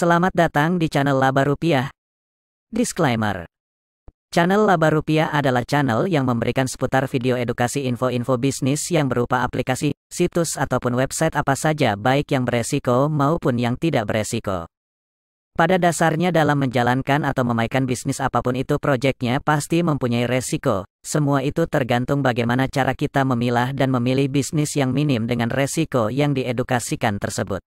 Selamat datang di channel Laba Rupiah. Disclaimer. Channel Laba Rupiah adalah channel yang memberikan seputar video edukasi info-info bisnis yang berupa aplikasi, situs ataupun website apa saja baik yang beresiko maupun yang tidak beresiko. Pada dasarnya dalam menjalankan atau memainkan bisnis apapun itu proyeknya pasti mempunyai resiko. Semua itu tergantung bagaimana cara kita memilah dan memilih bisnis yang minim dengan resiko yang diedukasikan tersebut.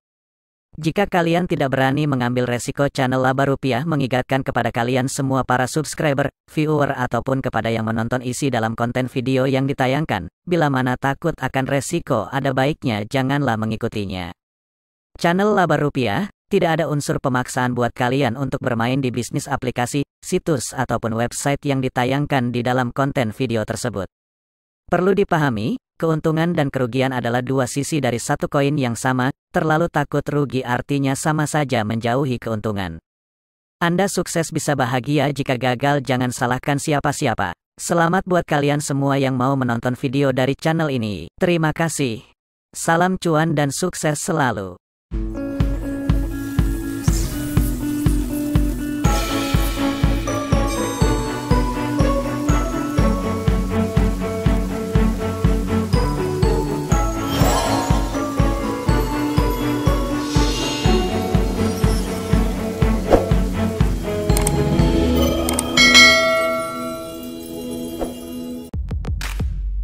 Jika kalian tidak berani mengambil resiko, channel Laba Rupiah mengingatkan kepada kalian semua para subscriber, viewer ataupun kepada yang menonton isi dalam konten video yang ditayangkan, bila mana takut akan resiko ada baiknya janganlah mengikutinya. Channel Laba Rupiah, tidak ada unsur pemaksaan buat kalian untuk bermain di bisnis aplikasi, situs ataupun website yang ditayangkan di dalam konten video tersebut. Perlu dipahami, keuntungan dan kerugian adalah dua sisi dari satu koin yang sama. Terlalu takut rugi artinya sama saja menjauhi keuntungan. Anda sukses bisa bahagia, jika gagal jangan salahkan siapa-siapa. Selamat buat kalian semua yang mau menonton video dari channel ini. Terima kasih. Salam cuan dan sukses selalu.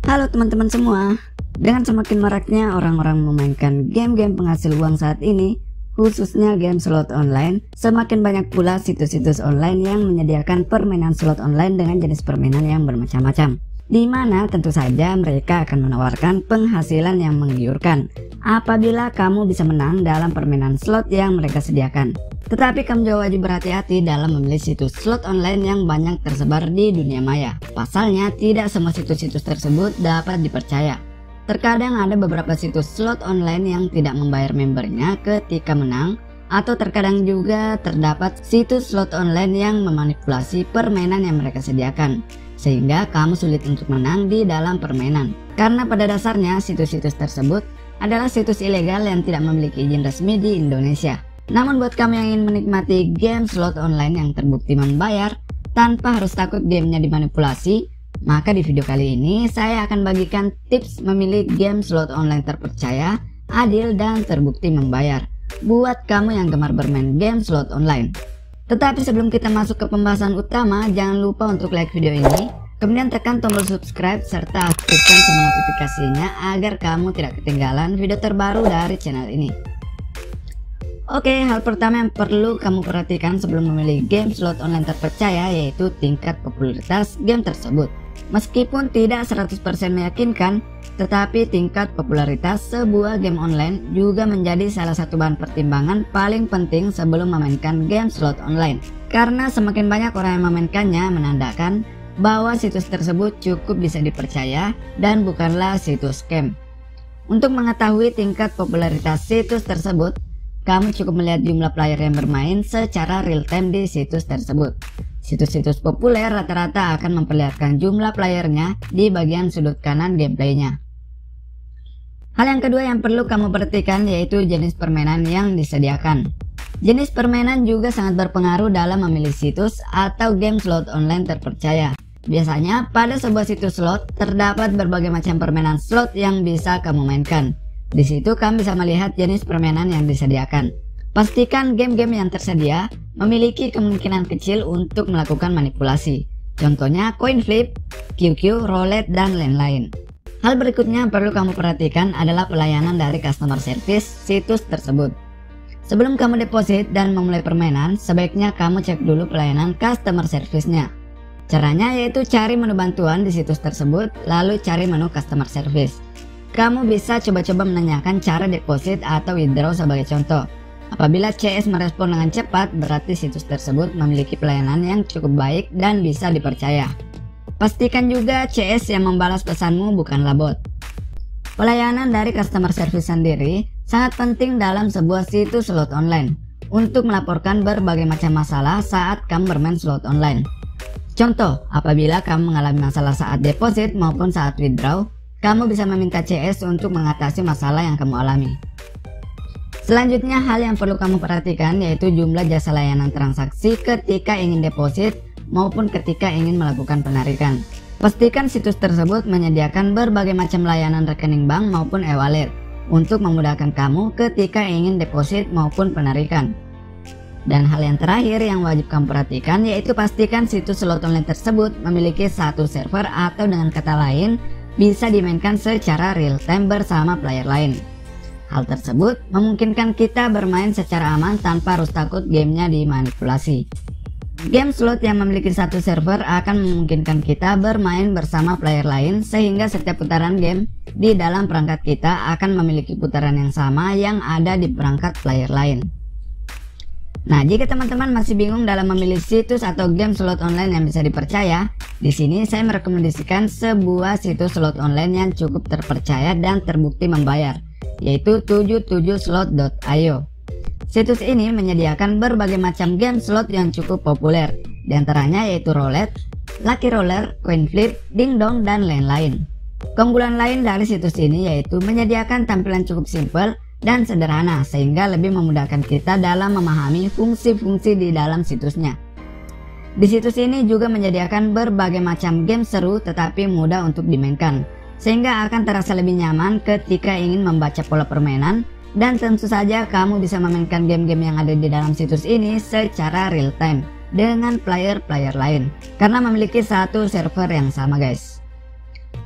Halo teman-teman semua, dengan semakin maraknya orang-orang memainkan game-game penghasil uang saat ini, khususnya game slot online, semakin banyak pula situs-situs online yang menyediakan permainan slot online dengan jenis permainan yang bermacam-macam, di mana tentu saja mereka akan menawarkan penghasilan yang menggiurkan apabila kamu bisa menang dalam permainan slot yang mereka sediakan. Tetapi kamu juga wajib berhati-hati dalam memilih situs slot online yang banyak tersebar di dunia maya. Pasalnya, tidak semua situs-situs tersebut dapat dipercaya. Terkadang ada beberapa situs slot online yang tidak membayar membernya ketika menang, atau terkadang juga terdapat situs slot online yang memanipulasi permainan yang mereka sediakan, sehingga kamu sulit untuk menang di dalam permainan. Karena pada dasarnya situs-situs tersebut adalah situs ilegal yang tidak memiliki izin resmi di Indonesia. Namun buat kamu yang ingin menikmati game slot online yang terbukti membayar tanpa harus takut gamenya dimanipulasi, maka di video kali ini saya akan bagikan tips memilih game slot online terpercaya, adil dan terbukti membayar buat kamu yang gemar bermain game slot online. Tetapi sebelum kita masuk ke pembahasan utama, jangan lupa untuk like video ini, kemudian tekan tombol subscribe serta aktifkan semua notifikasinya agar kamu tidak ketinggalan video terbaru dari channel ini. Oke, hal pertama yang perlu kamu perhatikan sebelum memilih game slot online terpercaya yaitu tingkat popularitas game tersebut. Meskipun tidak 100% meyakinkan, tetapi tingkat popularitas sebuah game online juga menjadi salah satu bahan pertimbangan paling penting sebelum memainkan game slot online. Karena semakin banyak orang yang memainkannya menandakan bahwa situs tersebut cukup bisa dipercaya dan bukanlah situs scam. Untuk mengetahui tingkat popularitas situs tersebut, kamu cukup melihat jumlah player yang bermain secara real time di situs tersebut. Situs-situs populer rata-rata akan memperlihatkan jumlah playernya di bagian sudut kanan gameplaynya. Hal yang kedua yang perlu kamu perhatikan yaitu jenis permainan yang disediakan. Jenis permainan juga sangat berpengaruh dalam memilih situs atau game slot online terpercaya. Biasanya pada sebuah situs slot terdapat berbagai macam permainan slot yang bisa kamu mainkan. Di situ kamu bisa melihat jenis permainan yang disediakan. Pastikan game-game yang tersedia memiliki kemungkinan kecil untuk melakukan manipulasi. Contohnya coin flip, QQ, roulette, dan lain-lain. Hal berikutnya yang perlu kamu perhatikan adalah pelayanan dari customer service situs tersebut. Sebelum kamu deposit dan memulai permainan, sebaiknya kamu cek dulu pelayanan customer service-nya. Caranya yaitu cari menu bantuan di situs tersebut, lalu cari menu customer service. Kamu bisa coba-coba menanyakan cara deposit atau withdraw sebagai contoh. Apabila CS merespon dengan cepat, berarti situs tersebut memiliki pelayanan yang cukup baik dan bisa dipercaya. Pastikan juga CS yang membalas pesanmu bukanlah bot. Pelayanan dari customer service sendiri sangat penting dalam sebuah situs slot online untuk melaporkan berbagai macam masalah saat kamu bermain slot online. Contoh, apabila kamu mengalami masalah saat deposit maupun saat withdraw, kamu bisa meminta CS untuk mengatasi masalah yang kamu alami. Selanjutnya, hal yang perlu kamu perhatikan yaitu jumlah jasa layanan transaksi ketika ingin deposit maupun ketika ingin melakukan penarikan. Pastikan situs tersebut menyediakan berbagai macam layanan rekening bank maupun e-wallet untuk memudahkan kamu ketika ingin deposit maupun penarikan. Dan hal yang terakhir yang wajib kamu perhatikan yaitu pastikan situs slot online tersebut memiliki satu server atau dengan kata lain bisa dimainkan secara real time bersama player lain. Hal tersebut memungkinkan kita bermain secara aman tanpa harus takut gamenya dimanipulasi. Game slot yang memiliki satu server akan memungkinkan kita bermain bersama player lain sehingga setiap putaran game di dalam perangkat kita akan memiliki putaran yang sama yang ada di perangkat player lain. Nah, jika teman-teman masih bingung dalam memilih situs atau game slot online yang bisa dipercaya, di sini saya merekomendasikan sebuah situs slot online yang cukup terpercaya dan terbukti membayar, yaitu 77slot.io. Situs ini menyediakan berbagai macam game slot yang cukup populer, diantaranya yaitu roulette, lucky roller, coin flip, dingdong, dan lain-lain. Keunggulan lain dari situs ini yaitu menyediakan tampilan cukup simpel dan sederhana sehingga lebih memudahkan kita dalam memahami fungsi-fungsi di dalam situsnya. Di situs ini juga menyediakan berbagai macam game seru tetapi mudah untuk dimainkan, sehingga akan terasa lebih nyaman ketika ingin membaca pola permainan, dan tentu saja kamu bisa memainkan game-game yang ada di dalam situs ini secara real time dengan player-player lain karena memiliki satu server yang sama guys.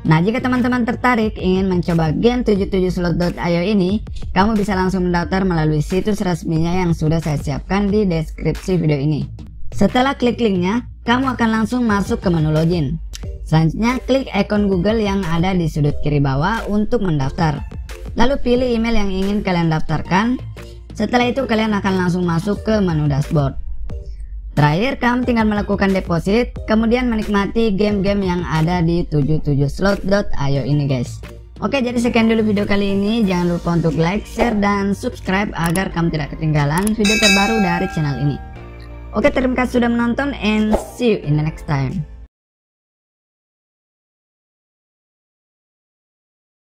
Nah, jika teman-teman tertarik ingin mencoba game 77slot.io ini, kamu bisa langsung mendaftar melalui situs resminya yang sudah saya siapkan di deskripsi video ini. Setelah klik linknya, kamu akan langsung masuk ke menu login. Selanjutnya, klik ikon Google yang ada di sudut kiri bawah untuk mendaftar. Lalu pilih email yang ingin kalian daftarkan. Setelah itu kalian akan langsung masuk ke menu dashboard. Terakhir, kamu tinggal melakukan deposit, kemudian menikmati game-game yang ada di 77slot.io ini guys. Oke, jadi sekian dulu video kali ini. Jangan lupa untuk like, share, dan subscribe agar kamu tidak ketinggalan video terbaru dari channel ini. Oke, terima kasih sudah menonton and see you in the next time.